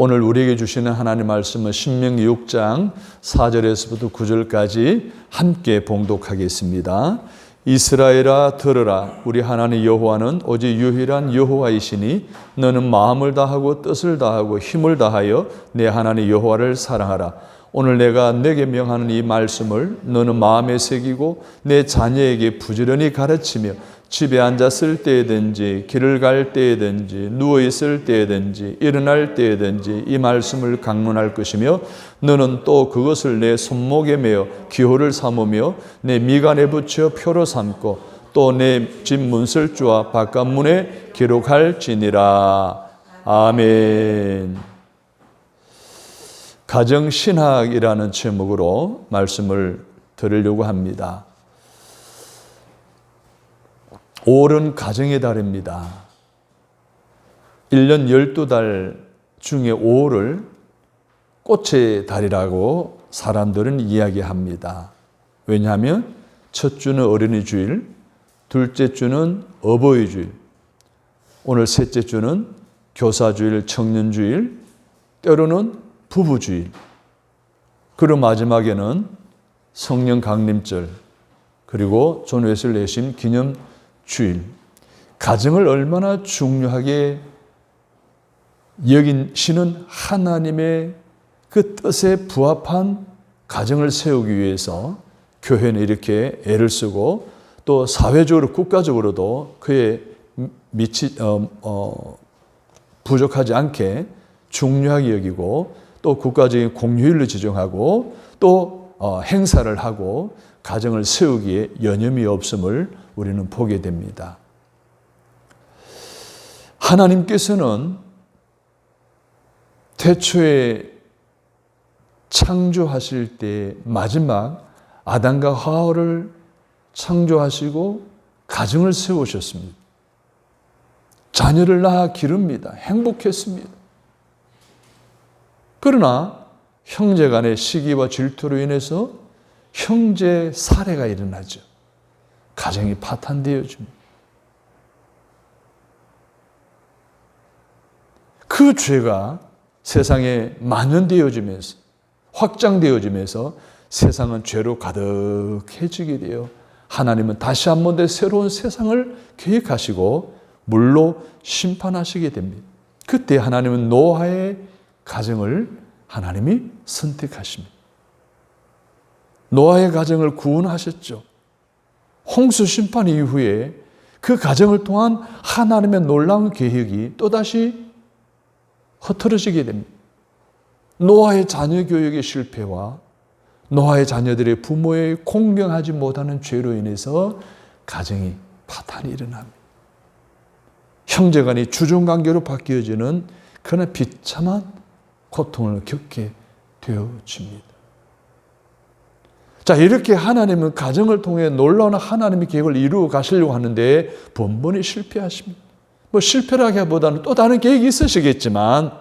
오늘 우리에게 주시는 하나님 말씀은 신명기 6장 4절에서부터 9절까지 함께 봉독하겠습니다. 이스라엘아 들으라. 우리 하나님 여호와는 오직 유일한 여호와이시니 너는 마음을 다하고 뜻을 다하고 힘을 다하여 내 하나님 여호와를 사랑하라. 오늘 내가 내게 명하는 이 말씀을 너는 마음에 새기고 내 자녀에게 부지런히 가르치며 집에 앉았을 때든지 길을 갈 때든지 누워있을 때든지 일어날 때든지 이 말씀을 강론할 것이며 너는 또 그것을 내 손목에 매어 기호를 삼으며 내 미간에 붙여 표로 삼고 또 내 집 문설주와 바깥문에 기록할지니라. 아멘. 가정신학이라는 제목으로 말씀을 드리려고 합니다. 5월은 가정의 달입니다. 1년 12달 중에 5월을 꽃의 달이라고 사람들은 이야기합니다. 왜냐하면 첫 주는 어린이 주일, 둘째 주는 어버이 주일, 오늘 셋째 주는 교사 주일, 청년 주일, 때로는 부부 주일, 그리고 마지막에는 성령 강림절, 그리고 존 웨슬리 회심 기념 주일. 가정을 얼마나 중요하게 여기시는 하나님의 그 뜻에 부합한 가정을 세우기 위해서 교회는 이렇게 애를 쓰고 또 사회적으로 국가적으로도 그에 부족하지 않게 중요하게 여기고 또 국가적인 공휴일로 지정하고 또 행사를 하고 가정을 세우기에 여념이 없음을 우리는 보게 됩니다. 하나님께서는 태초에 창조하실 때 마지막 아담과 하와를 창조하시고 가정을 세우셨습니다. 자녀를 낳아 기릅니다. 행복했습니다. 그러나 형제 간의 시기와 질투로 인해서 형제 살해가 일어나죠. 가정이 파탄되어집니다. 그 죄가 세상에 만연되어지면서 확장되어지면서 세상은 죄로 가득해지게 돼요. 하나님은 다시 한 번 더 새로운 세상을 계획하시고 물로 심판하시게 됩니다. 그때 하나님은 노아의 가정을 하나님이 선택하십니다. 노아의 가정을 구원하셨죠. 홍수 심판 이후에 그 가정을 통한 하나님의 놀라운 계획이 또다시 흐트러지게 됩니다. 노아의 자녀 교육의 실패와 노아의 자녀들의 부모의 공경하지 못하는 죄로 인해서 가정이 파탄이 일어납니다. 형제간이 주종관계로 바뀌어지는 그러나 비참한 고통을 겪게 되어집니다. 자, 이렇게 하나님은 가정을 통해 놀라운 하나님의 계획을 이루어 가시려고 하는데 번번이 실패하십니다. 실패라기보다는 또 다른 계획이 있으시겠지만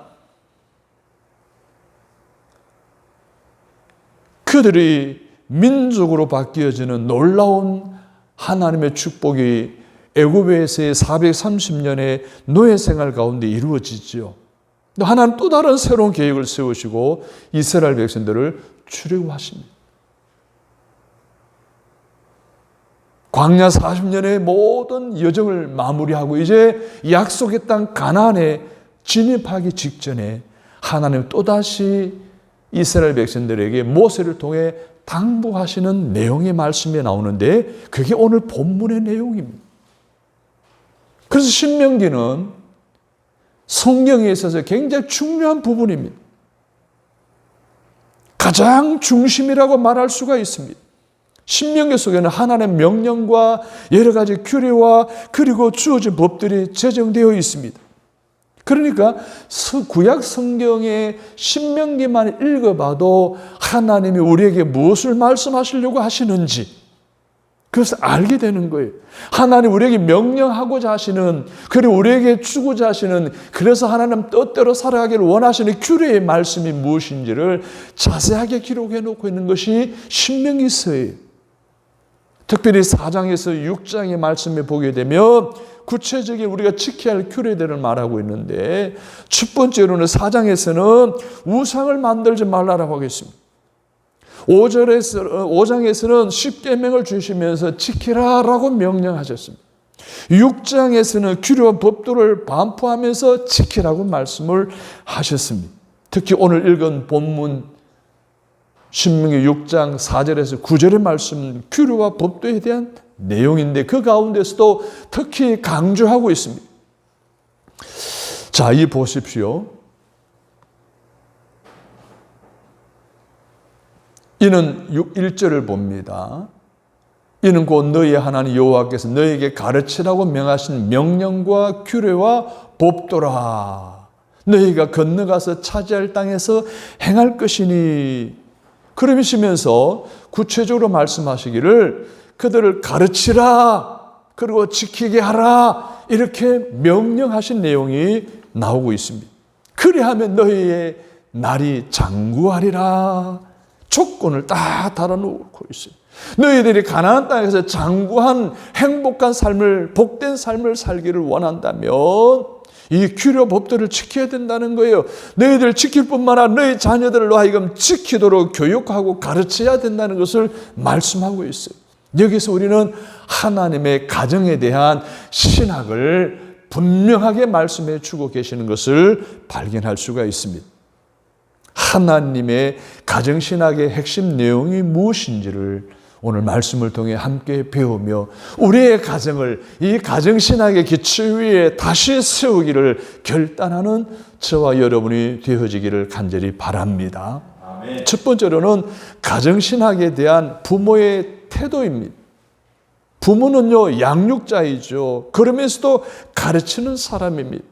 그들이 민족으로 바뀌어지는 놀라운 하나님의 축복이 애굽에서의 430년의 노예 생활 가운데 이루어지죠. 하나님 또 다른 새로운 계획을 세우시고 이스라엘 백성들을 출애굽하십니다. 광야 40년의 모든 여정을 마무리하고 이제 약속의 땅 가나안에 진입하기 직전에 하나님 또다시 이스라엘 백성들에게 모세를 통해 당부하시는 내용의 말씀이 나오는데 그게 오늘 본문의 내용입니다. 그래서 신명기는 성경에 있어서 굉장히 중요한 부분입니다. 가장 중심이라고 말할 수가 있습니다. 신명기 속에는 하나님의 명령과 여러 가지 규례와 그리고 주어진 법들이 제정되어 있습니다. 그러니까 구약 성경의 신명기만 읽어봐도 하나님이 우리에게 무엇을 말씀하시려고 하시는지 그것을 알게 되는 거예요. 하나님 우리에게 명령하고자 하시는, 그리고 우리에게 주고자 하시는, 그래서 하나님 뜻대로 살아가기를 원하시는 규례의 말씀이 무엇인지를 자세하게 기록해 놓고 있는 것이 신명기서예요. 특별히 4장에서 6장의 말씀에 보게 되면 구체적인 우리가 지켜야 할 규례들을 말하고 있는데, 첫 번째로는 4장에서는 우상을 만들지 말라라고 하겠습니다. 5장에서는 십계명을 주시면서 지키라라고 명령하셨습니다. 6장에서는 규례와 법도를 반포하면서 지키라고 말씀을 하셨습니다. 특히 오늘 읽은 본문 신명기 6장 4절에서 9절의 말씀은 규례와 법도에 대한 내용인데, 그 가운데서도 특히 강조하고 있습니다. 자, 이 보십시오. 이는 1절을 봅니다. 이는 곧 너희의 하나님 여호와께서 너희에게 가르치라고 명하신 명령과 규례와 법도라. 너희가 건너가서 차지할 땅에서 행할 것이니. 그러시면서 구체적으로 말씀하시기를 그들을 가르치라, 그리고 지키게 하라, 이렇게 명령하신 내용이 나오고 있습니다. 그리하면 너희의 날이 장구하리라. 조건을 다 달아놓고 있어요. 너희들이 가나안 땅에서 장구한 행복한 삶을, 복된 삶을 살기를 원한다면 이 규례 법도를 지켜야 된다는 거예요. 너희들 지킬 뿐만 아니라 너희 자녀들로 하여금 지키도록 교육하고 가르쳐야 된다는 것을 말씀하고 있어요. 여기서 우리는 하나님의 가정에 대한 신학을 분명하게 말씀해 주고 계시는 것을 발견할 수가 있습니다. 하나님의 가정신학의 핵심 내용이 무엇인지를 오늘 말씀을 통해 함께 배우며 우리의 가정을 이 가정신학의 기초 위에 다시 세우기를 결단하는 저와 여러분이 되어지기를 간절히 바랍니다. 아멘. 첫 번째로는 가정신학에 대한 부모의 태도입니다. 부모는요, 양육자이죠. 그러면서도 가르치는 사람입니다.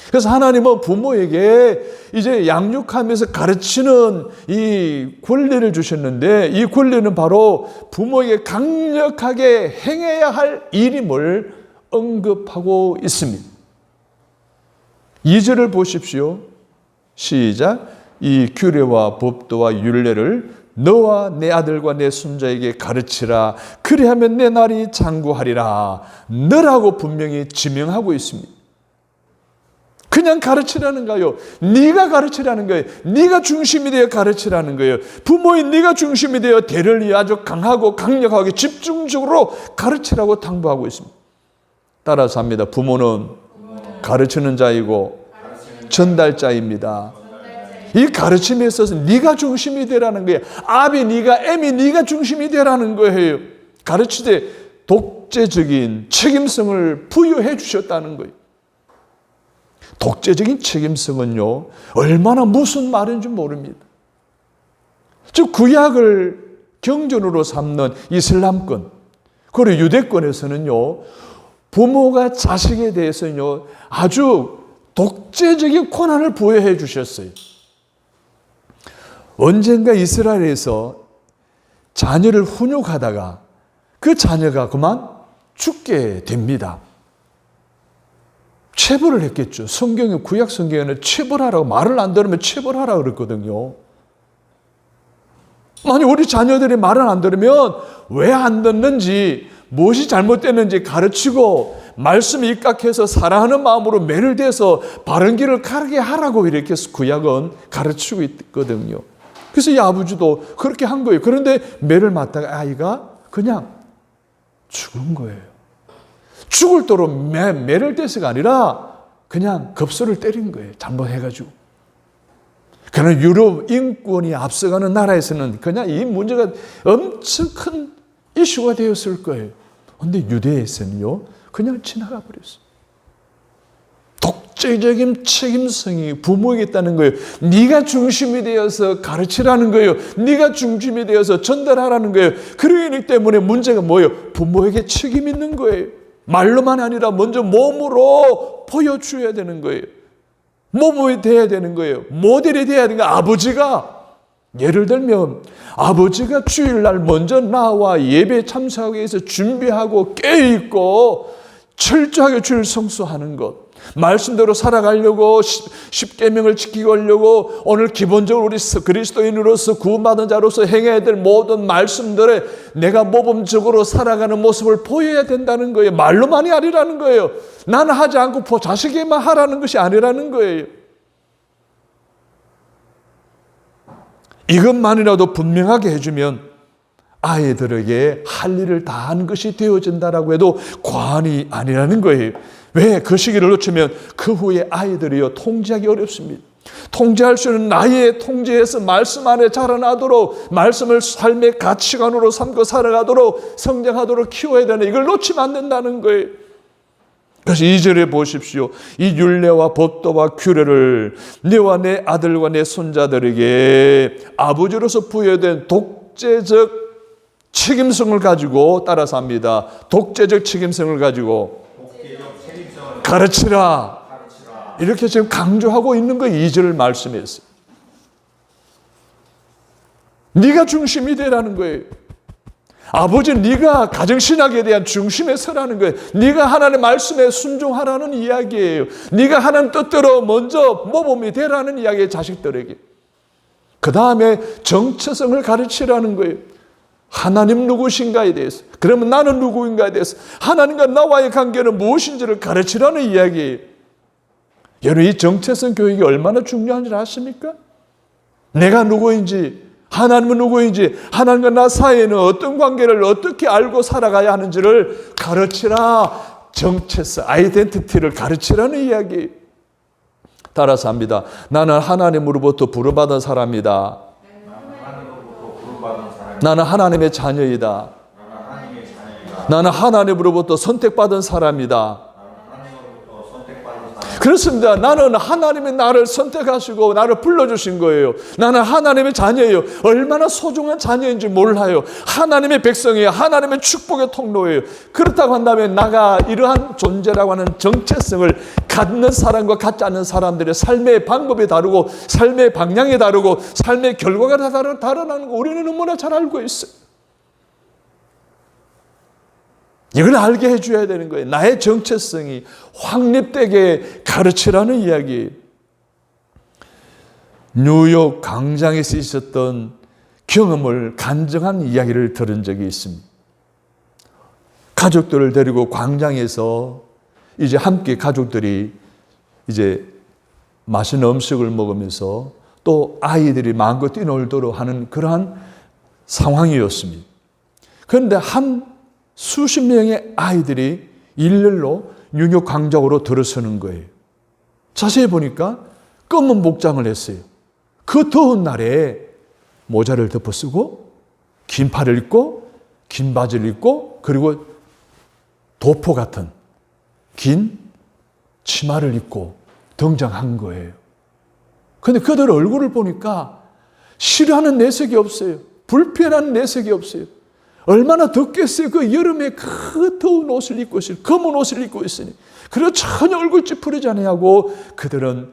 그래서 하나님은 부모에게 이제 양육하면서 가르치는 이 권리를 주셨는데, 이 권리는 바로 부모에게 강력하게 행해야 할 일임을 언급하고 있습니다. 2절을 보십시오. 시작. 이 규례와 법도와 율례를 너와 내 아들과 내 손자에게 가르치라. 그리하면 내 날이 장구하리라. 너라고 분명히 지명하고 있습니다. 그냥 가르치라는 거예요. 네가 가르치라는 거예요. 네가 중심이 되어 가르치라는 거예요. 부모인 네가 중심이 되어 대를 위해 아주 강하고 강력하게 집중적으로 가르치라고 당부하고 있습니다. 따라서 합니다. 부모는 가르치는 자이고 전달자입니다. 이 가르침에 있어서 네가 중심이 되라는 거예요. 아비 네가, 애미 네가 중심이 되라는 거예요. 가르치되 독재적인 책임성을 부여해 주셨다는 거예요. 독재적인 책임성은요, 얼마나 무슨 말인지 모릅니다. 즉 구약을 경전으로 삼는 이슬람권, 그리고 유대권에서는요, 부모가 자식에 대해서는요, 아주 독재적인 권한을 부여해 주셨어요. 언젠가 이스라엘에서 자녀를 훈육하다가 그 자녀가 그만 죽게 됩니다. 체벌을 했겠죠. 성경에, 구약 성경에는 체벌하라고, 말을 안 들으면 체벌하라고 그랬거든요. 만약 우리 자녀들이 말을 안 들으면 왜 안 듣는지, 무엇이 잘못됐는지 가르치고 말씀에 입각해서 사랑하는 마음으로 매를 대서 바른 길을 가게 하라고 이렇게 구약은 가르치고 있거든요. 그래서 이 아버지도 그렇게 한 거예요. 그런데 매를 맞다가 아이가 그냥 죽은 거예요. 죽을 도로 매를 대서가 아니라 그냥 급소를 때린 거예요. 잘못해가지고. 그러나 유럽 인권이 앞서가는 나라에서는 그냥 이 문제가 엄청 큰 이슈가 되었을 거예요. 그런데 유대에서는요, 그냥 지나가 버렸어요. 독재적인 책임성이 부모에게 있다는 거예요. 네가 중심이 되어서 가르치라는 거예요. 네가 중심이 되어서 전달하라는 거예요. 그러기 때문에 문제가 뭐예요? 부모에게 책임 있는 거예요. 말로만 아니라 먼저 몸으로 보여줘야 되는 거예요. 몸이 돼야 되는 거예요. 모델이 돼야 되는 거예요. 아버지가, 예를 들면 아버지가 주일날 먼저 나와 예배 참석하기 위해서 준비하고 깨어있고 철저하게 주일 성수하는 것, 말씀대로 살아가려고, 십계명을 지키고 하려고 오늘 기본적으로 우리 그리스도인으로서 구원받은 자로서 행해야 될 모든 말씀들에 내가 모범적으로 살아가는 모습을 보여야 된다는 거예요. 말로만이 아니라는 거예요. 나는 하지 않고 자식에게만 하라는 것이 아니라는 거예요. 이것만이라도 분명하게 해주면 아이들에게 할 일을 다 하는 것이 되어진다라고 해도 과언이 아니라는 거예요. 왜? 그 시기를 놓치면 그 후에 아이들이요 통제하기 어렵습니다. 통제할 수 있는 나이에 통제해서 말씀 안에 자라나도록, 말씀을 삶의 가치관으로 삼고 살아가도록, 성장하도록 키워야 되는, 이걸 놓치면 안 된다는 거예요. 그래서 2절에 보십시오. 이 율례와 법도와 규례를 너와 내 아들과 내 손자들에게 아버지로서 부여된 독재적 책임성을 가지고, 따라서 합니다. 독재적 책임성을 가지고 가르치라. 이렇게 지금 강조하고 있는 거예요. 2절 말씀에서. 네가 중심이 되라는 거예요. 아버지, 네가 가정신학에 대한 중심에 서라는 거예요. 네가 하나님의 말씀에 순종하라는 이야기예요. 네가 하나님 뜻대로 먼저 모범이 되라는 이야기예요. 자식들에게. 그 다음에 정체성을 가르치라는 거예요. 하나님 누구신가에 대해서, 그러면 나는 누구인가에 대해서, 하나님과 나와의 관계는 무엇인지를 가르치라는 이야기예요. 여러분, 이 정체성 교육이 얼마나 중요한지 아십니까? 내가 누구인지, 하나님은 누구인지, 하나님과 나 사이에는 어떤 관계를 어떻게 알고 살아가야 하는지를 가르치라. 정체성, 아이덴티티를 가르치라는 이야기. 따라서 합니다. 나는 하나님으로부터 부름받은 사람이다. 나는 하나님의 자녀이다. 나는 하나님으로부터 선택받은 사람이다. 그렇습니다. 나는 하나님이 나를 선택하시고 나를 불러주신 거예요. 나는 하나님의 자녀예요. 얼마나 소중한 자녀인지 몰라요. 하나님의 백성이에요. 하나님의 축복의 통로예요. 그렇다고 한다면 나가 이러한 존재라고 하는 정체성을 갖는 사람과 갖지 않는 사람들의 삶의 방법이 다르고, 삶의 방향이 다르고, 삶의 결과가 다르다는 거 우리는 너무나 잘 알고 있어요. 이걸 알게 해줘야 되는 거예요. 나의 정체성이 확립되게 가르치라는 이야기. 뉴욕 광장에서 있었던 경험을 간증한 이야기를 들은 적이 있습니다. 가족들을 데리고 광장에서 이제 함께 가족들이 이제 맛있는 음식을 먹으면서 또 아이들이 마음껏 뛰놀도록 하는 그러한 상황이었습니다. 그런데 수십 명의 아이들이 일렬로 뉴욕 광장으로 들어서는 거예요. 자세히 보니까 검은 복장을 했어요. 그 더운 날에 모자를 덮어 쓰고, 긴 팔을 입고, 긴 바지를 입고, 그리고 도포 같은 긴 치마를 입고 등장한 거예요. 그런데 그들 얼굴을 보니까 싫어하는 내색이 없어요. 불편한 내색이 없어요. 얼마나 덥겠어요. 그 여름에 그 더운 옷을 입고 있으니, 검은 옷을 입고 있으니. 그리고 전혀 얼굴 찌푸리지 않고 그들은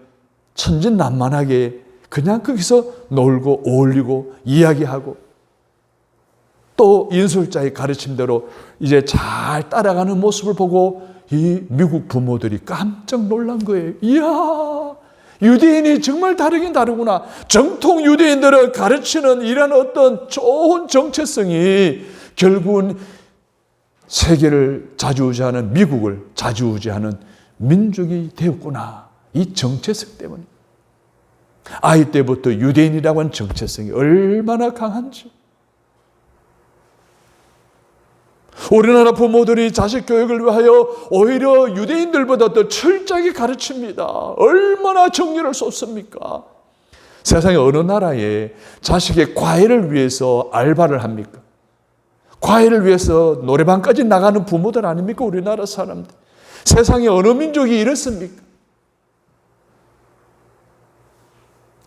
천진난만하게 그냥 거기서 놀고 어울리고 이야기하고, 또 인솔자의 가르침대로 이제 잘 따라가는 모습을 보고 이 미국 부모들이 깜짝 놀란 거예요. 이야, 유대인이 정말 다르긴 다르구나. 정통 유대인들을 가르치는 이런 어떤 좋은 정체성이 결국은 세계를 좌지우지하는, 미국을 좌지우지하는 민족이 되었구나. 이 정체성 때문에. 아이 때부터 유대인이라고 하는 정체성이 얼마나 강한지. 우리나라 부모들이 자식 교육을 위하여 오히려 유대인들보다 더 철저하게 가르칩니다. 얼마나 정열을 쏟습니까? 세상에 어느 나라에 자식의 과외를 위해서 알바를 합니까? 과외를 위해서 노래방까지 나가는 부모들 아닙니까? 우리나라 사람들. 세상에 어느 민족이 이렇습니까?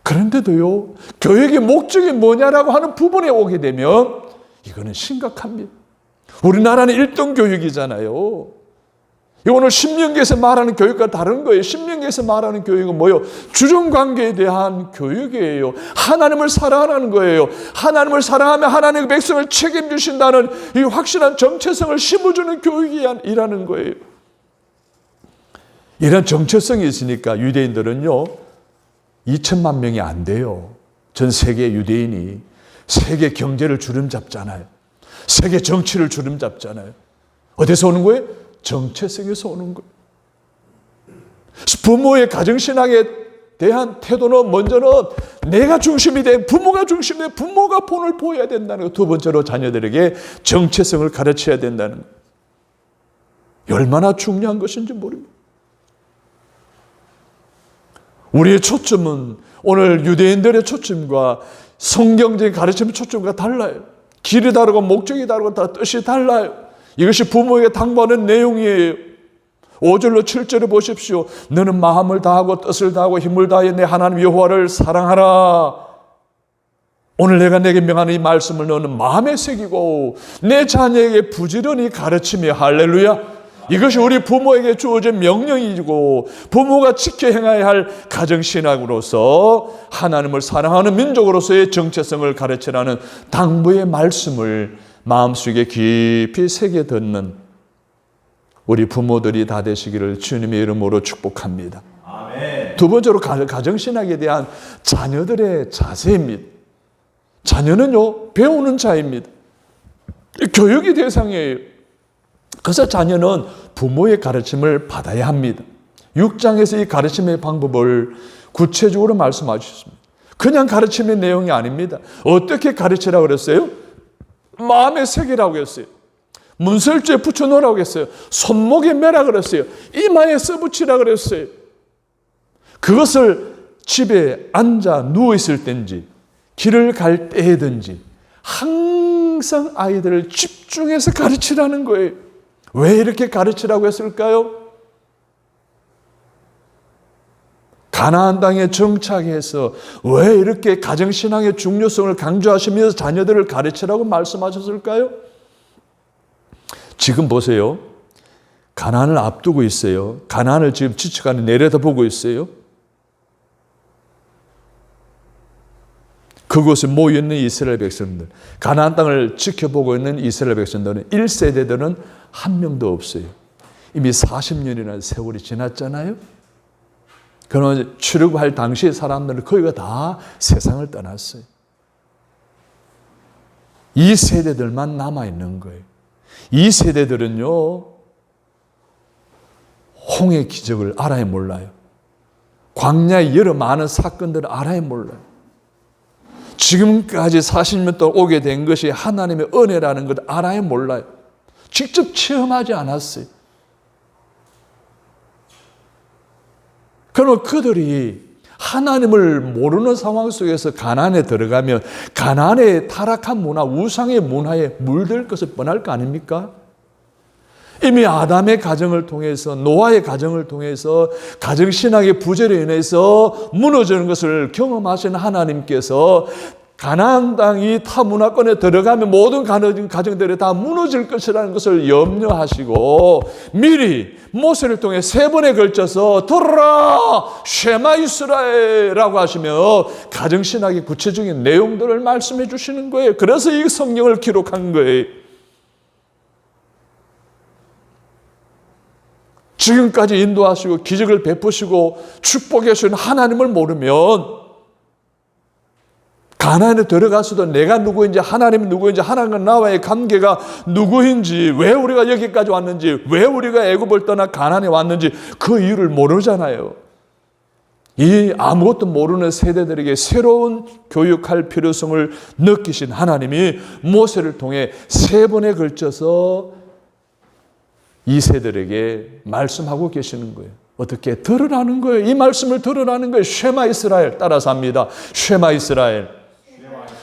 그런데도요, 교육의 목적이 뭐냐라고 하는 부분에 오게 되면 이거는 심각합니다. 우리나라는 일등교육이잖아요. 오늘 신명기에서 말하는 교육과 다른 거예요. 신명기에서 말하는 교육은 뭐예요? 주정관계에 대한 교육이에요. 하나님을 사랑하는 거예요. 하나님을 사랑하며 하나님의 백성을 책임지신다는 이 확실한 정체성을 심어주는 교육이라는 거예요. 이런 정체성이 있으니까 유대인들은요, 2천만 명이 안 돼요. 전 세계 유대인이 세계 경제를 주름잡잖아요. 세계 정치를 주름잡잖아요. 어디서 오는 거예요? 정체성에서 오는 거예요. 부모의 가정신학에 대한 태도는 먼저는 내가 중심이 돼, 부모가 중심이 돼, 부모가 본을 보여야 된다는 거. 두 번째로 자녀들에게 정체성을 가르쳐야 된다는 거. 얼마나 중요한 것인지 모릅니다. 우리의 초점은 오늘 유대인들의 초점과 성경적인 가르침의 초점과 달라요. 길이 다르고 목적이 다르고 다 뜻이 달라요. 이것이 부모에게 당부하는 내용이에요. 5절로 7절을 보십시오. 너는 마음을 다하고 뜻을 다하고 힘을 다해 내 하나님 여호와를 사랑하라. 오늘 내가 내게 명하는 이 말씀을 너는 마음에 새기고 내 자녀에게 부지런히 가르치며. 할렐루야. 이것이 우리 부모에게 주어진 명령이고 부모가 지켜 행해야 할 가정신학으로서 하나님을 사랑하는 민족으로서의 정체성을 가르치라는 당부의 말씀을 마음속에 깊이 새겨 듣는 우리 부모들이 다 되시기를 주님의 이름으로 축복합니다. 아멘. 두 번째로 가정신학에 대한 자녀들의 자세입니다. 자녀는요, 배우는 자입니다. 교육이 대상이에요. 그래서 자녀는 부모의 가르침을 받아야 합니다. 6장에서 이 가르침의 방법을 구체적으로 말씀하셨습니다. 그냥 가르침의 내용이 아닙니다. 어떻게 가르치라고 그랬어요? 마음에 새기라고 했어요. 문설주에 붙여놓으라고 했어요. 손목에 매라 그랬어요. 이마에 써붙이라고 그랬어요. 그것을 집에 앉아 누워있을 땐지 길을 갈 때든지 항상 아이들을 집중해서 가르치라는 거예요. 왜 이렇게 가르치라고 했을까요? 가나안 땅에 정착해서 왜 이렇게 가정신앙의 중요성을 강조하시면서 자녀들을 가르치라고 말씀하셨을까요? 지금 보세요. 가나안을 앞두고 있어요. 가나안을 지금 지쳐가는 내려다보고 있어요. 그곳에 모여있는 이스라엘 백성들, 가나안 땅을 지켜보고 있는 이스라엘 백성들은 1세대들은 한 명도 없어요. 이미 40년이라는 세월이 지났잖아요. 그러나 출애굽할 당시의 사람들은 거의가 다 세상을 떠났어요. 이 세대들만 남아있는 거예요. 이 세대들은요, 홍해 기적을 알아야 몰라요. 광야의 여러 많은 사건들을 알아야 몰라요. 지금까지 40년 동안 오게 된 것이 하나님의 은혜라는 걸 알아야 몰라요. 직접 체험하지 않았어요. 그러면 그들이 하나님을 모르는 상황 속에서 가나안에 들어가면 가나안의 타락한 문화, 우상의 문화에 물들 것을 뻔할 거 아닙니까? 이미 아담의 가정을 통해서, 노아의 가정을 통해서 가정신학의 부재로 인해서 무너지는 것을 경험하신 하나님께서 가나안 땅이 타문화권에 들어가면 모든 가정들이 다 무너질 것이라는 것을 염려하시고 미리 모세를 통해 3번에 걸쳐서 들어라 쉐마 이스라엘이라고 하시며 가정신학의 구체적인 내용들을 말씀해 주시는 거예요. 그래서 이 성경을 기록한 거예요. 지금까지 인도하시고 기적을 베푸시고 축복해 주신 하나님을 모르면 가나안에 들어가서도 내가 누구인지 하나님이 누구인지 하나님과 나와의 관계가 누구인지 왜 우리가 여기까지 왔는지 왜 우리가 애굽을 떠나 가나안에 왔는지 그 이유를 모르잖아요. 이 아무것도 모르는 세대들에게 새로운 교육할 필요성을 느끼신 하나님이 모세를 통해 3번에 걸쳐서 이 세대들에게 말씀하고 계시는 거예요. 어떻게 들으라는 거예요. 이 말씀을 들으라는 거예요. 쉐마 이스라엘 따라서 합니다. 쉐마 이스라엘.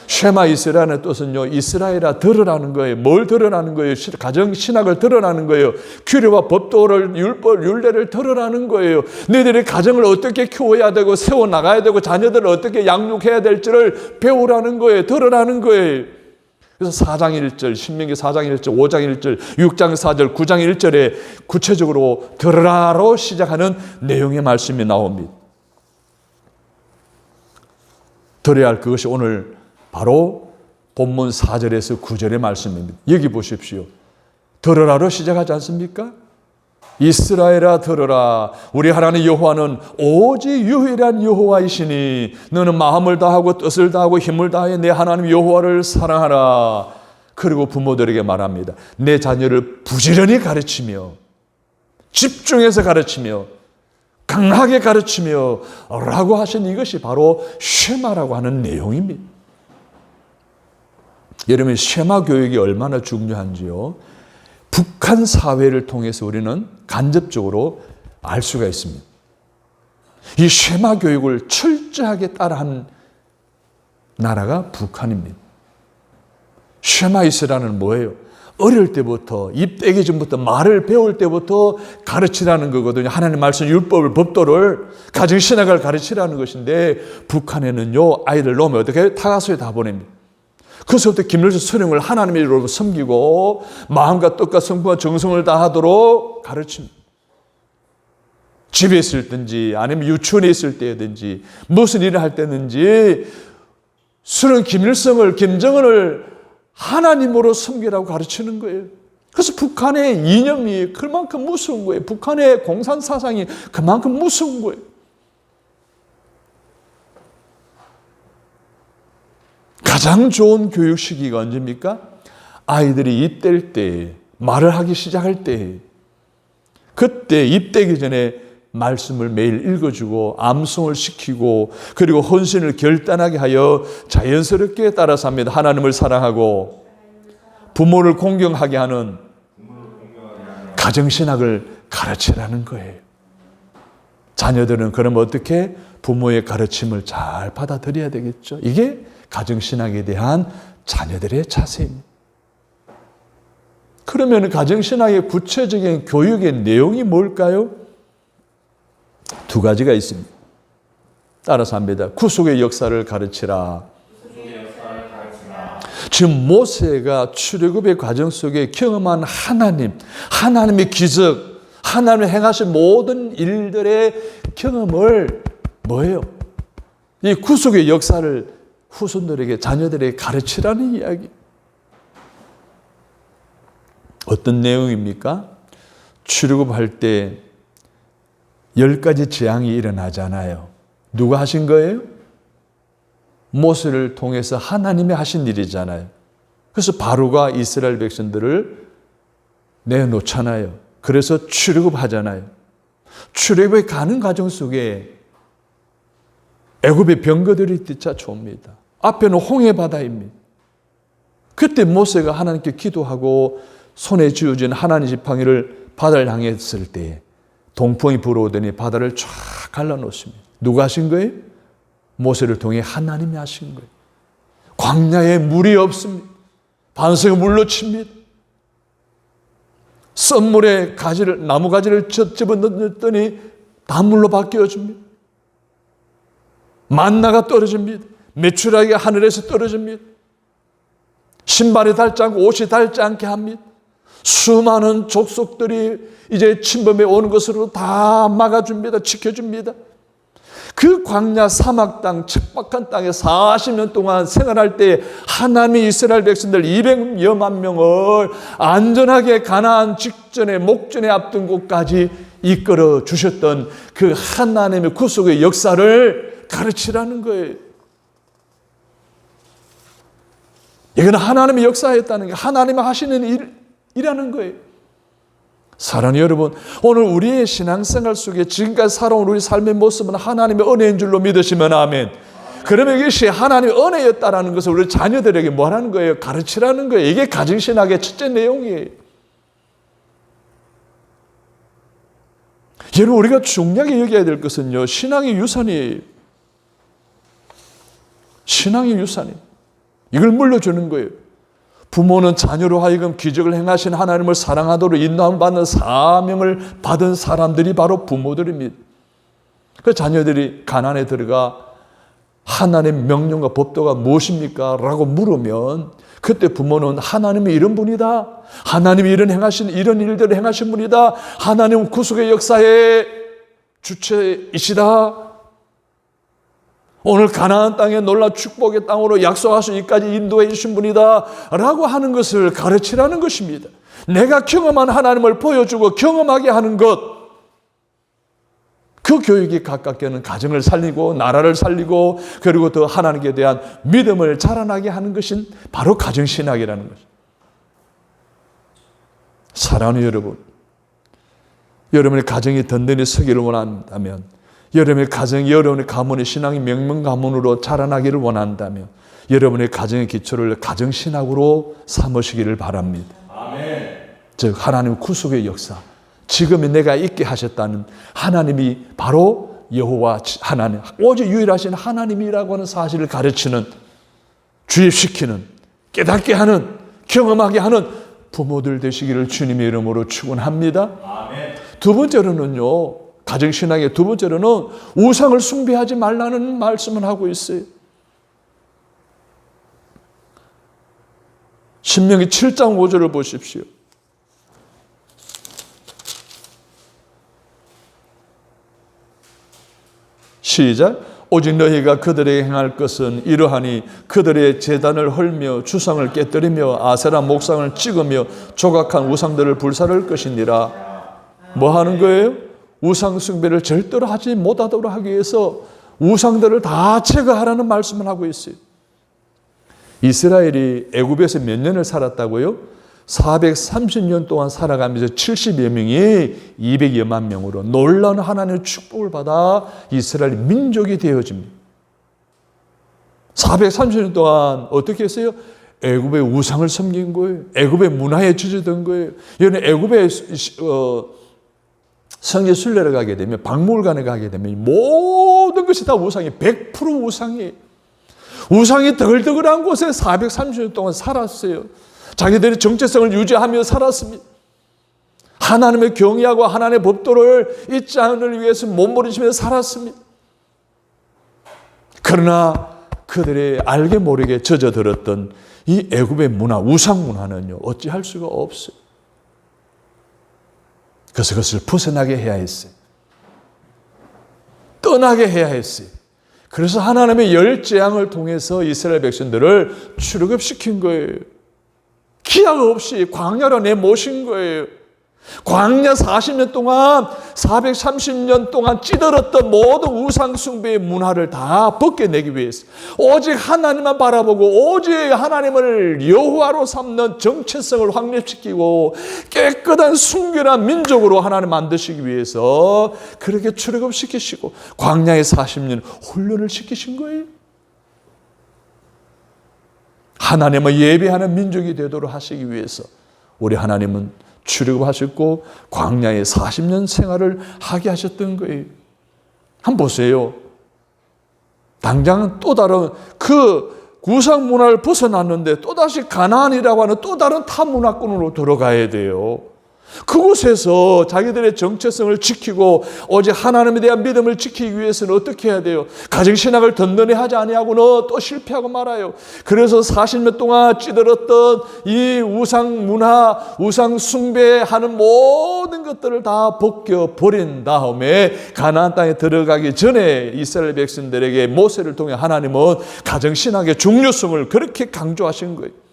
쉐마 이스라엘의 뜻은요, 이스라엘아 들으라는 거예요. 뭘 들으라는 거예요? 가정 신학을 들으라는 거예요. 규례와 법도를 율례를 들으라는 거예요. 너희들이 가정을 어떻게 키워야 되고 세워 나가야 되고 자녀들을 어떻게 양육해야 될지를 배우라는 거예요. 들으라는 거예요. 그래서 4장 1절, 신명기 4장 1절, 5장 1절, 6장 4절, 9장 1절에 구체적으로 들으라로 시작하는 내용의 말씀이 나옵니다. 들어야 할 그것이 오늘 바로 본문 4절에서 9절의 말씀입니다. 여기 보십시오. 들으라로 시작하지 않습니까? 이스라엘아 들으라. 우리 하나님 여호와는 오직 유일한 여호와이시니 너는 마음을 다하고 뜻을 다하고 힘을 다해 내 하나님 여호와를 사랑하라. 그리고 부모들에게 말합니다. 내 자녀를 부지런히 가르치며 집중해서 가르치며 강하게 가르치며 라고 하신 이것이 바로 쉐마라고 하는 내용입니다. 여러분, 쉐마 교육이 얼마나 중요한지요, 북한 사회를 통해서 우리는 간접적으로 알 수가 있습니다. 이 쉐마 교육을 철저하게 따라한 나라가 북한입니다. 쉐마 이스라엘은 뭐예요? 어릴 때부터, 입대기 전부터, 말을 배울 때부터 가르치라는 거거든요. 하나님의 말씀, 율법을, 법도를, 가정신학을 가르치라는 것인데, 북한에는요, 아이들 놓으면 어떻게 해요? 타가소에 다 보냅니다. 그래서부터 김일성 수령을 하나님의 이름으로 섬기고 마음과 뜻과 성품과 정성을 다하도록 가르칩니다. 집에 있을 때든지 아니면 유치원에 있을 때든지 무슨 일을 할 때든지 수령 김일성을, 김정은을 하나님으로 섬기라고 가르치는 거예요. 그래서 북한의 이념이 그만큼 무서운 거예요. 북한의 공산사상이 그만큼 무서운 거예요. 가장 좋은 교육 시기가 언제입니까? 아이들이 입대할 때, 말을 하기 시작할 때, 그때 입대기 전에 말씀을 매일 읽어주고 암송을 시키고 그리고 헌신을 결단하게 하여 자연스럽게 따라 삽니다. 하나님을 사랑하고 부모를 공경하게 하는 가정신학을 가르치라는 거예요. 자녀들은 그럼 어떻게? 부모의 가르침을 잘 받아들여야 되겠죠. 이게 가정신학에 대한 자녀들의 자세입니다. 그러면 가정신학의 구체적인 교육의 내용이 뭘까요? 두 가지가 있습니다. 따라서 합니다. 구속의 역사를 가르치라. 지금 모세가 출애굽의 과정 속에 경험한 하나님의 기적, 하나님이 행하신 모든 일들의 경험을 뭐예요? 이 구속의 역사를 후손들에게, 자녀들에게 가르치라는 이야기. 어떤 내용입니까? 출애굽할 때 10가지 재앙이 일어나잖아요. 누가 하신 거예요? 모세를 통해서 하나님이 하신 일이잖아요. 그래서 바로가 이스라엘 백성들을 내놓잖아요. 그래서 출애굽하잖아요. 출애굽에 가는 과정 속에 애굽의 병거들이 뒤쫓아옵니다. 앞에는 홍해 바다입니다. 그때 모세가 하나님께 기도하고 손에 쥐어진 하나님 지팡이를 바다를 향했을 때 동풍이 불어오더니 바다를 쫙 갈라놓습니다. 누가 하신 거예요? 모세를 통해 하나님이 하신 거예요. 광야에 물이 없습니다. 반석이 물로 칩니다. 썬물에 나무 가지를 집어넣었더니 단물로 바뀌어집니다. 만나가 떨어집니다. 메추라기가 하늘에서 떨어집니다. 신발이 닳지 않고 옷이 닳지 않게 합니다. 수많은 족속들이 이제 침범해 오는 것으로 다 막아줍니다. 지켜줍니다. 그 광야 사막 땅, 척박한 땅에 40년 동안 생활할 때 하나님이 이스라엘 백성들 200여만 명을 안전하게 가나안 직전에 목전에 앞둔 곳까지 이끌어 주셨던 그 하나님의 구속의 역사를 가르치라는 거예요. 이건 하나님의 역사였다는 게 하나님이 하시는 일이라는 거예요. 사랑하는 여러분, 오늘 우리의 신앙생활 속에 지금까지 살아온 우리 삶의 모습은 하나님의 은혜인 줄로 믿으시면 아멘. 그러면 이것이 하나님의 은혜였다라는 것을 우리 자녀들에게 뭐 하는 거예요? 가르치라는 거예요. 이게 가정신학의 첫째 내용이에요. 여러분, 우리가 중요하게 여겨야 될 것은요, 신앙의 유산이에요. 신앙의 유산이에요. 이걸 물려주는 거예요. 부모는 자녀로 하여금 기적을 행하신 하나님을 사랑하도록 인도받는 사명을 받은 사람들이 바로 부모들입니다. 그 자녀들이 가난에 들어가 하나님의 명령과 법도가 무엇입니까? 라고 물으면 그때 부모는 하나님이 이런 분이다. 하나님이 이런 일들을 행하신 분이다. 하나님은 구속의 역사의 주체이시다. 오늘 가나안 땅에 놀라운 축복의 땅으로 약속하신 이까지 인도해 주신 분이다 라고 하는 것을 가르치라는 것입니다. 내가 경험한 하나님을 보여주고 경험하게 하는 것, 그 교육이 가깝게는 가정을 살리고 나라를 살리고 그리고 더 하나님께 대한 믿음을 자라나게 하는 것이 바로 가정신학이라는 것입니다. 사랑하는 여러분, 여러분의 가정이 든든히 서기를 원한다면, 여러분의 가정이 여러분의 가문의 신앙이 명문가문으로 자라나기를 원한다면 여러분의 가정의 기초를 가정신학으로 삼으시기를 바랍니다. 아멘. 즉 하나님의 구속의 역사, 지금의 내가 있게 하셨다는 하나님이 바로 여호와 하나님, 오직 유일하신 하나님이라고 하는 사실을 가르치는, 주입시키는, 깨닫게 하는, 경험하게 하는 부모들 되시기를 주님의 이름으로 축원합니다. 아멘. 두 번째로는요, 가정신학의 두 번째로는 우상을 숭배하지 말라는 말씀을 하고 있어요. 신명기 7장 5절을 보십시오. 시작. 오직 너희가 그들에게 행할 것은 이러하니 그들의 제단을 헐며 주상을 깨뜨리며 아세라 목상을 찍으며 조각한 우상들을 불사를 것이니라. 뭐 하는 거예요? 우상 숭배를 절대로 하지 못하도록 하기 위해서 우상들을 다 제거하라는 말씀을 하고 있어요. 이스라엘이 애굽에서 몇 년을 살았다고요? 430년 동안 살아가면서 70여 명이 200여만 명으로 놀라운 하나님의 축복을 받아 이스라엘 민족이 되어집니다. 430년 동안 어떻게 했어요? 애굽의 우상을 섬긴 거예요. 애굽의 문화에 젖어든 거예요. 여러분, 애굽의 성지 순례를 가게 되면, 박물관에 가게 되면 모든 것이 다 우상이에요. 100% 우상이에요. 우상이 더글더글한 곳에 430년 동안 살았어요. 자기들의 정체성을 유지하며 살았습니다. 하나님의 경외하고 하나님의 법도를 잊지 않을 위해서 몸부림치며 살았습니다. 그러나 그들의 알게 모르게 젖어들었던 이 애굽의 문화, 우상 문화는요, 어찌할 수가 없어요. 그래서 그것을 벗어나게 해야 했어요. 떠나게 해야 했어요. 그래서 하나님의 열 재앙을 통해서 이스라엘 백성들을 출애굽시킨 거예요. 기약 없이 광야로 내모신 거예요. 광야 40년 동안, 430년 동안 찌들었던 모든 우상 숭배의 문화를 다 벗겨내기 위해서 오직 하나님만 바라보고 오직 하나님을 여호와로 삼는 정체성을 확립시키고 깨끗한 순결한 민족으로 하나님 만드시기 위해서 그렇게 출애굽시키시고 광야에 40년 훈련을 시키신 거예요. 하나님을 예배하는 민족이 되도록 하시기 위해서 우리 하나님은 출애굽하셨고 광야에 40년 생활을 하게 하셨던 거예요. 한번 보세요. 당장 또 다른 그 우상 문화를 벗어났는데 또다시 가나안이라고 하는 또 다른 타 문화권으로 들어가야 돼요. 그곳에서 자기들의 정체성을 지키고 오직 하나님에 대한 믿음을 지키기 위해서는 어떻게 해야 돼요? 가정신학을 든든히 하지 아니하고는 또 실패하고 말아요. 그래서 40년 동안 찌들었던 이 우상 문화, 우상 숭배하는 모든 것들을 다 벗겨버린 다음에 가나안 땅에 들어가기 전에 이스라엘 백성들에게 모세를 통해 하나님은 가정신학의 중요성을 그렇게 강조하신 거예요.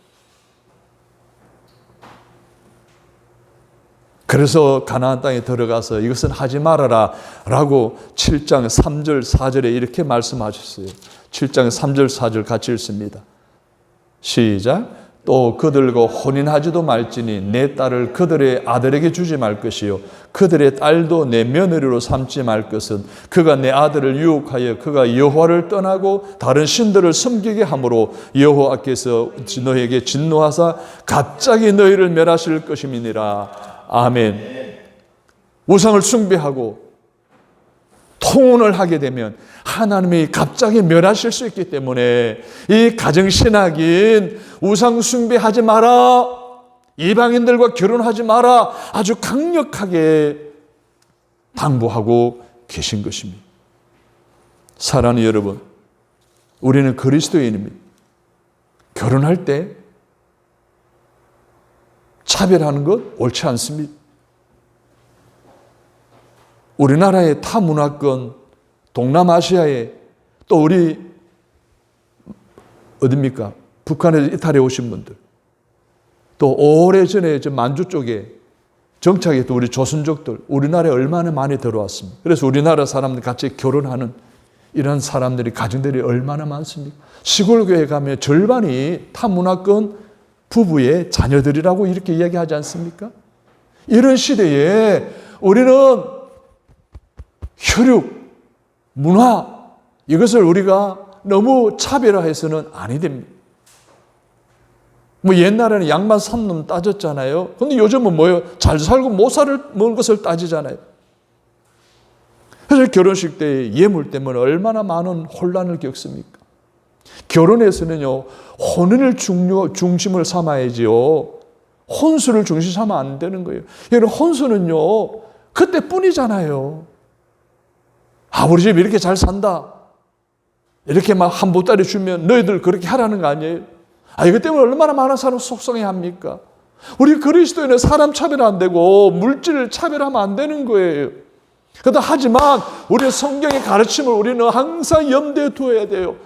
그래서 가나안 땅에 들어가서 이것은 하지 말아라 라고 7장 3절 4절에 이렇게 말씀하셨어요. 7장 3절 4절 같이 읽습니다. 시작. 또 그들과 혼인하지도 말지니 내 딸을 그들의 아들에게 주지 말 것이요 그들의 딸도 내 며느리로 삼지 말 것은 그가 내 아들을 유혹하여 그가 여호와를 떠나고 다른 신들을 섬기게 함으로 여호와께서 너희에게 진노하사 갑자기 너희를 멸하실 것임이니라. 아멘. 우상을 숭배하고 통혼을 하게 되면 하나님이 갑자기 멸하실 수 있기 때문에 이 가정신학인 우상 숭배하지 마라, 이방인들과 결혼하지 마라 아주 강력하게 당부하고 계신 것입니다. 사랑하는 여러분, 우리는 그리스도인입니다. 결혼할 때 차별하는 것 옳지 않습니다. 우리나라의 타 문화권, 동남아시아의 또 우리 어딥니까? 북한에서 이탈해 오신 분들, 또 오래전에 저 만주 쪽에 정착했던 우리 조선족들, 우리나라에 얼마나 많이 들어왔습니까? 그래서 우리나라 사람들 같이 결혼하는 이런 사람들이, 가정들이 얼마나 많습니까? 시골 교회 가면 절반이 타문화권 부부의 자녀들이라고 이렇게 이야기하지 않습니까? 이런 시대에 우리는 혈육, 문화, 이것을 우리가 너무 차별화해서는 아니 됩니다. 뭐 옛날에는 양반 산놈 따졌잖아요. 근데 요즘은 뭐예요? 잘 살고 못 먹은 것을 따지잖아요. 그래서 결혼식 때 예물 때문에 얼마나 많은 혼란을 겪습니까? 결혼에서는요, 혼인을 중심을 삼아야지요. 혼수를 중심 삼으면 안 되는 거예요. 여러분, 혼수는요, 그때뿐이잖아요. 아, 우리 집 이렇게 잘 산다. 이렇게 막 한 보따리 주면 너희들 그렇게 하라는 거 아니에요? 아, 이것 때문에 얼마나 많은 사람 속상해 합니까? 우리 그리스도인은 사람 차별 안 되고 물질 차별하면 안 되는 거예요. 그러다 하지만 우리 성경의 가르침을 우리는 항상 염두에 두어야 돼요.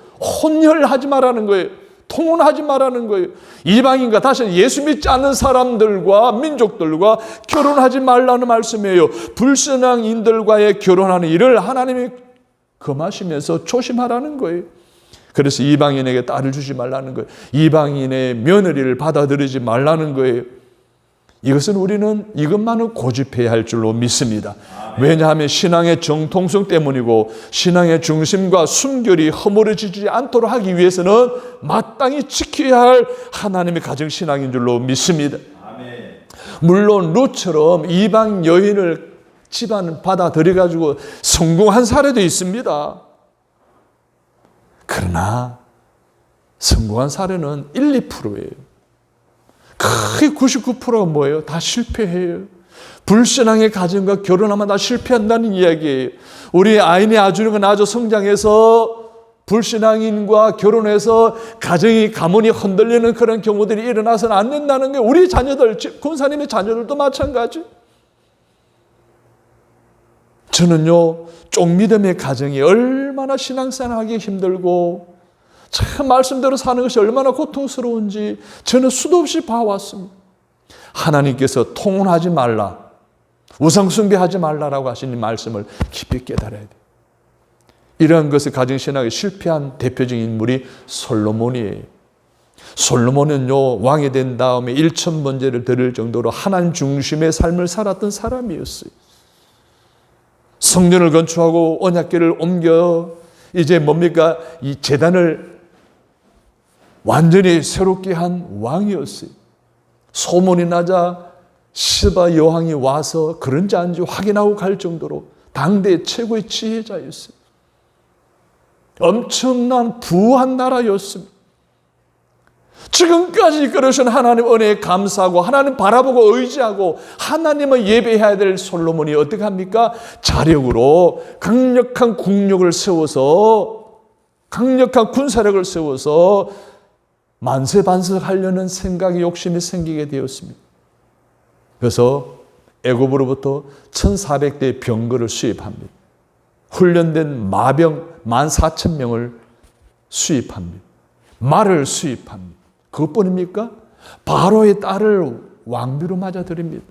혼혈하지 말라는 거예요. 통혼하지 말라는 거예요. 이방인과 다시 예수 믿지 않는 사람들과 민족들과 결혼하지 말라는 말씀이에요. 불신앙인들과의 결혼하는 일을 하나님이 금하시면서 조심하라는 거예요. 그래서 이방인에게 딸을 주지 말라는 거예요. 이방인의 며느리를 받아들이지 말라는 거예요. 이것은 우리는 이것만은 고집해야 할 줄로 믿습니다. 왜냐하면 신앙의 정통성 때문이고 신앙의 중심과 순결이 허물어지지 않도록 하기 위해서는 마땅히 지켜야 할 하나님의 가정신앙인 줄로 믿습니다. 물론 룻처럼 이방 여인을 집안 받아들여가지고 성공한 사례도 있습니다. 그러나 성공한 사례는 1, 2%예요. 거의 99%가 뭐예요? 다 실패해요. 불신앙의 가정과 결혼하면 다 실패한다는 이야기예요. 우리 아이네 아주는 아주 성장해서 불신앙인과 결혼해서 가정이 가문이 흔들리는 그런 경우들이 일어나서는 안 된다는 게 우리 자녀들, 권사님의 자녀들도 마찬가지. 저는요, 쪽믿음의 가정이 얼마나 신앙생활하기 힘들고 참 말씀대로 사는 것이 얼마나 고통스러운지 저는 수도 없이 봐왔습니다. 하나님께서 통혼하지 말라, 우상숭배하지 말라라고 하신 말씀을 깊이 깨달아야 돼요. 이러한 것을 가정신학에 실패한 대표적인 인물이 솔로몬이에요. 솔로몬은요, 왕이 된 다음에 1000번제를 드릴 정도로 하나님 중심의 삶을 살았던 사람이었어요. 성전을 건축하고 언약궤를 옮겨 이제 뭡니까? 이 제단을 완전히 새롭게 한 왕이었어요. 소문이 나자 시바 여왕이 와서 그런지 아닌지 확인하고 갈 정도로 당대 최고의 지혜자였어요. 엄청난 부한 나라였습니다. 지금까지 이끌으신 하나님 은혜에 감사하고 하나님 바라보고 의지하고 하나님을 예배해야 될 솔로몬이 어떻게 합니까? 자력으로 강력한 국력을 세워서, 강력한 군사력을 세워서 만세반세하려는 생각이, 욕심이 생기게 되었습니다. 그래서 애굽으로부터 1400대의 병거를 수입합니다. 훈련된 마병 14,000명을 수입합니다. 말을 수입합니다. 그것뿐입니까? 바로의 딸을 왕비로 맞아들입니다.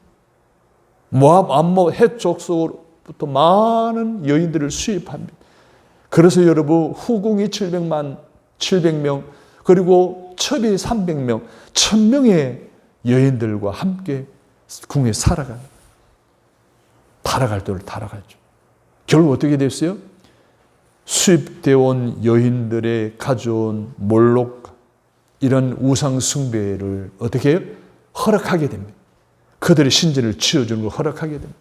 모압, 암몬, 헷 족속으로부터 많은 여인들을 수입합니다. 그래서 여러분, 후궁이 700명, 그리고 첩이 300명, 1000명의 여인들과 함께 궁에 달아갈 때를 달아갔죠. 결국 어떻게 됐어요? 수입되어 온 여인들의 가져온 몰록, 이런 우상 숭배를 어떻게 해요? 허락하게 됩니다. 그들의 신전을 지어주는 걸 허락하게 됩니다.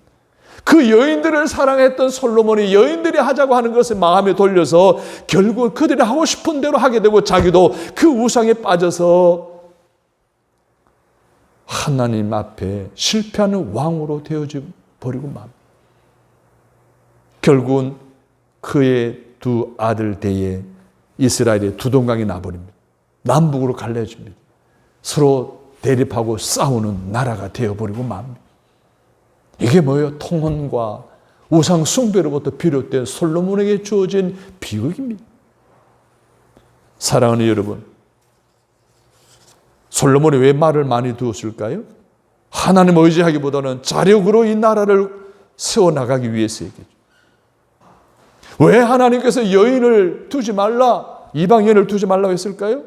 그 여인들을 사랑했던 솔로몬이 여인들이 하자고 하는 것을 마음에 돌려서 결국 그들이 하고 싶은 대로 하게 되고 자기도 그 우상에 빠져서 하나님 앞에 실패하는 왕으로 되어져 버리고 맙니다. 결국은 그의 두 아들 대에 이스라엘의 두 동강이 나버립니다. 남북으로 갈라집니다. 서로 대립하고 싸우는 나라가 되어버리고 맙니다. 이게 뭐예요? 통혼과 우상 숭배로부터 비롯된 솔로몬에게 주어진 비극입니다. 사랑하는 여러분, 솔로몬이 왜 말을 많이 두었을까요? 하나님 의지하기보다는 자력으로 이 나라를 세워나가기 위해서였겠죠. 왜 하나님께서 여인을 두지 말라, 이방 여인을 두지 말라고 했을까요?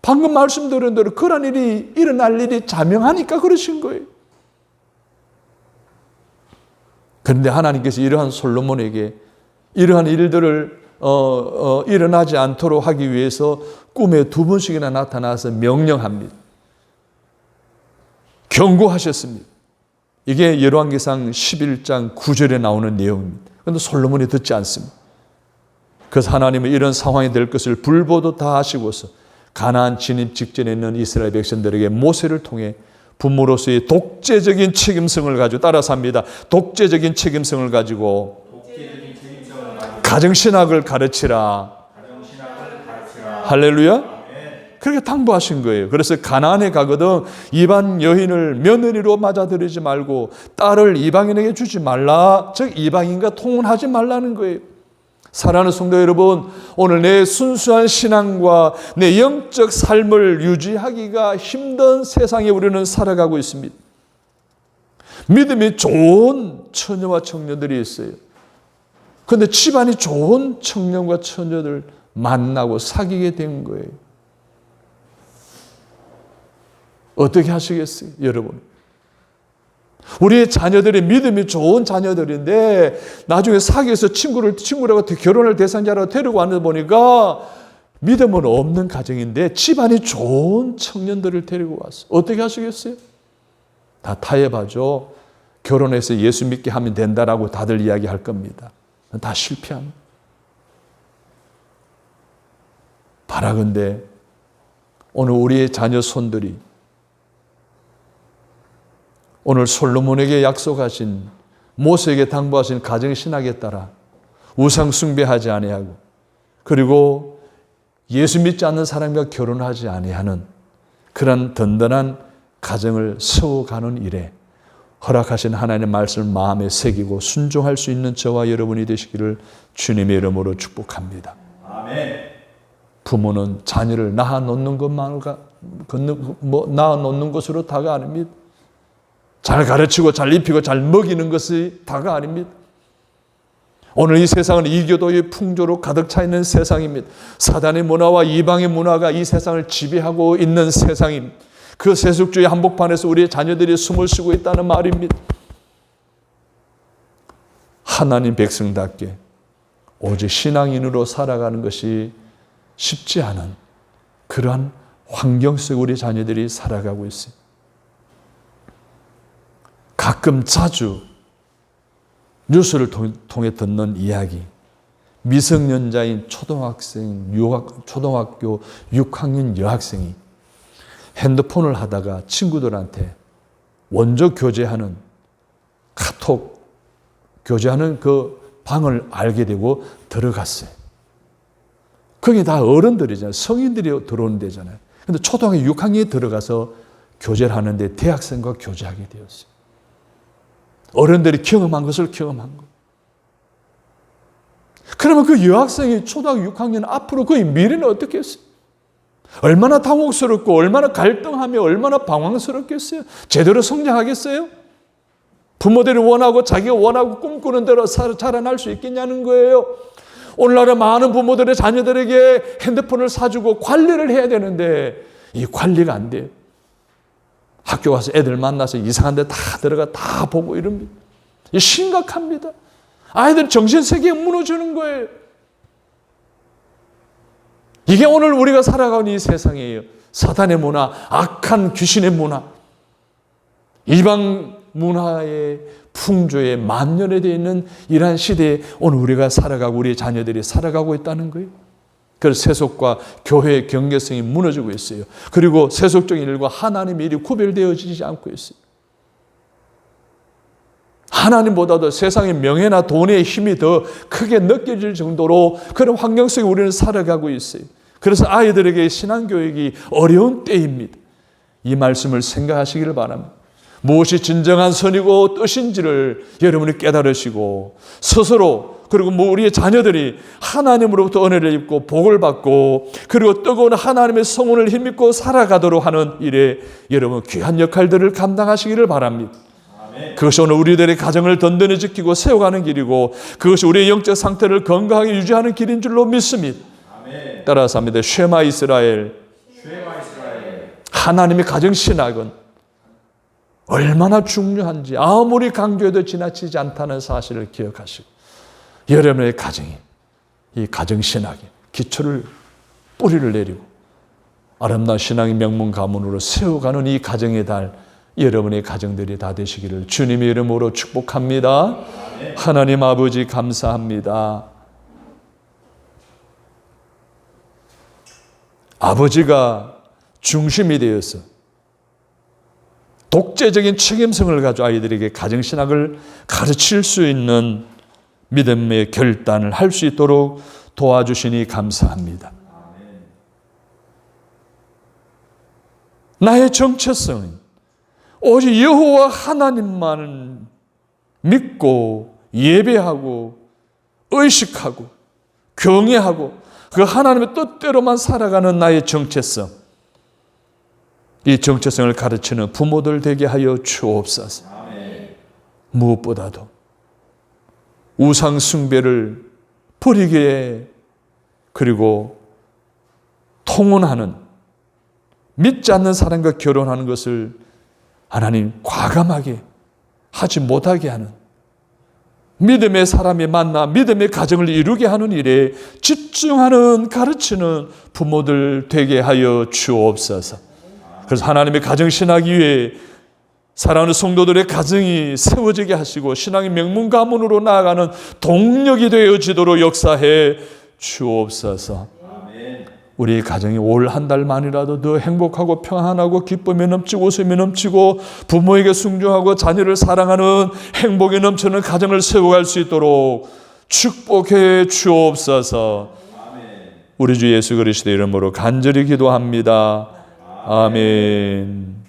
방금 말씀드린 대로 그런 일이 일어날 일이 자명하니까 그러신 거예요. 그런데 하나님께서 이러한 솔로몬에게 이러한 일들을 일어나지 않도록 하기 위해서 꿈에 2번씩이나 나타나서 명령합니다. 경고하셨습니다. 이게 열왕기상 11장 9절에 나오는 내용입니다. 그런데 솔로몬이 듣지 않습니다. 그래서 하나님은 이런 상황이 될 것을 불보도 다 하시고서 가나안 진입 직전에 있는 이스라엘 백성들에게 모세를 통해 부모로서의 독재적인 책임성을 가지고 따라서 합니다. 독재적인 책임성을 가지고 가정신학을 가르치라. 할렐루야. 그렇게 당부하신 거예요. 그래서 가나안에 가거든 이방 여인을 며느리로 맞아들이지 말고 딸을 이방인에게 주지 말라. 즉 이방인과 통혼하지 말라는 거예요. 사랑하는 성도 여러분, 오늘 내 순수한 신앙과 내 영적 삶을 유지하기가 힘든 세상에 우리는 살아가고 있습니다. 믿음이 좋은 처녀와 청년들이 있어요. 그런데 집안이 좋은 청년과 처녀들 만나고 사귀게 된 거예요. 어떻게 하시겠어요, 여러분? 우리의 자녀들이 믿음이 좋은 자녀들인데 나중에 사귀어서 친구라고 결혼할 대상자라고 데리고 왔다 보니까 믿음은 없는 가정인데 집안이 좋은 청년들을 데리고 왔어요. 어떻게 하시겠어요? 다 타협하죠. 결혼해서 예수 믿게 하면 된다라고 다들 이야기할 겁니다. 다 실패합니다. 바라건대 오늘 우리의 자녀 손들이 오늘 솔로몬에게 약속하신 모세에게 당부하신 가정신학에 따라 우상 숭배하지 아니하고 그리고 예수 믿지 않는 사람과 결혼하지 아니하는 그런 든든한 가정을 세워가는 일에 허락하신 하나님의 말씀을 마음에 새기고 순종할 수 있는 저와 여러분이 되시기를 주님의 이름으로 축복합니다. 아멘. 부모는 자녀를 낳아놓는 것으로 다가 아닙니다. 잘 가르치고 잘 입히고 잘 먹이는 것이 다가 아닙니다. 오늘 이 세상은 이교도의 풍조로 가득 차 있는 세상입니다. 사단의 문화와 이방의 문화가 이 세상을 지배하고 있는 세상입니다. 그 세속주의 한복판에서 우리의 자녀들이 숨을 쉬고 있다는 말입니다. 하나님 백성답게 오직 신앙인으로 살아가는 것이 쉽지 않은 그러한 환경 속에 우리 자녀들이 살아가고 있어요. 가끔 자주 뉴스를 통해 듣는 이야기, 미성년자인 초등학교 6학년 여학생이 핸드폰을 하다가 친구들한테 원조 교제하는 카톡 교제하는 그 방을 알게 되고 들어갔어요. 거기 다 어른들이잖아요. 성인들이 들어오는 데잖아요. 그런데 초등학교 6학년에 들어가서 교제를 하는데 대학생과 교제하게 되었어요. 어른들이 경험한 것을 경험한 것. 그러면 그 여학생이 초등학교 6학년 앞으로 그의 미래는 어떻게 했어요? 얼마나 당혹스럽고 얼마나 갈등하며 얼마나 방황스럽겠어요? 제대로 성장하겠어요? 부모들이 원하고 자기가 원하고 꿈꾸는 대로 자라날 수 있겠냐는 거예요. 오늘날의 많은 부모들의 자녀들에게 핸드폰을 사주고 관리를 해야 되는데 이 관리가 안 돼요. 학교 가서 애들 만나서 이상한 데 다 들어가 다 보고 이럽니다. 이 심각합니다. 아이들 정신세계가 무너지는 거예요. 이게 오늘 우리가 살아가는 이 세상이에요. 사탄의 문화, 악한 귀신의 문화, 이방 문화의 풍조에 만연되어 있는 이러한 시대에 오늘 우리가 살아가고 우리의 자녀들이 살아가고 있다는 거예요. 그래서 세속과 교회의 경계성이 무너지고 있어요. 그리고 세속적인 일과 하나님의 일이 구별되어지지 않고 있어요. 하나님보다도 세상의 명예나 돈의 힘이 더 크게 느껴질 정도로 그런 환경 속에 우리는 살아가고 있어요. 그래서 아이들에게 신앙교육이 어려운 때입니다. 이 말씀을 생각하시기를 바랍니다. 무엇이 진정한 선이고 뜻인지를 여러분이 깨달으시고 스스로 그리고 우리의 자녀들이 하나님으로부터 은혜를 입고 복을 받고 그리고 뜨거운 하나님의 성원을 힘입고 살아가도록 하는 일에 여러분 귀한 역할들을 감당하시기를 바랍니다. 그것이 오늘 우리들의 가정을 든든히 지키고 세워가는 길이고 그것이 우리의 영적 상태를 건강하게 유지하는 길인 줄로 믿습니다. 따라서 합니다. 쉐마 이스라엘. 하나님의 가정신학은 얼마나 중요한지 아무리 강조해도 지나치지 않다는 사실을 기억하시고 여러분의 가정이 이 가정신학의 기초를 뿌리를 내리고 아름다운 신앙의 명문 가문으로 세워가는 이 가정의 달 여러분의 가정들이 다 되시기를 주님의 이름으로 축복합니다. 하나님 아버지 감사합니다. 아버지가 중심이 되어서 독재적인 책임성을 가지고 아이들에게 가정신학을 가르칠 수 있는 믿음의 결단을 할 수 있도록 도와주시니 감사합니다. 나의 정체성은 오직 여호와 하나님만 믿고 예배하고 의식하고 경외하고 그 하나님의 뜻대로만 살아가는 나의 정체성, 이 정체성을 가르치는 부모들 되게 하여 주옵소서. 무엇보다도 우상 숭배를 버리게 그리고 통혼하는 믿지 않는 사람과 결혼하는 것을 하나님 과감하게 하지 못하게 하는 믿음의 사람이 만나 믿음의 가정을 이루게 하는 일에 집중하는 가르치는 부모들 되게 하여 주옵소서. 그래서 하나님의 가정신학 위에 사랑하는 성도들의 가정이 세워지게 하시고 신앙의 명문 가문으로 나아가는 동력이 되어지도록 역사해 주옵소서. 우리 가정이 올 한 달만이라도 더 행복하고 평안하고 기쁨이 넘치고 웃음이 넘치고 부모에게 순종하고 자녀를 사랑하는 행복이 넘치는 가정을 세워갈 수 있도록 축복해 주옵소서. 우리 주 예수 그리스도의 이름으로 간절히 기도합니다. 아멘.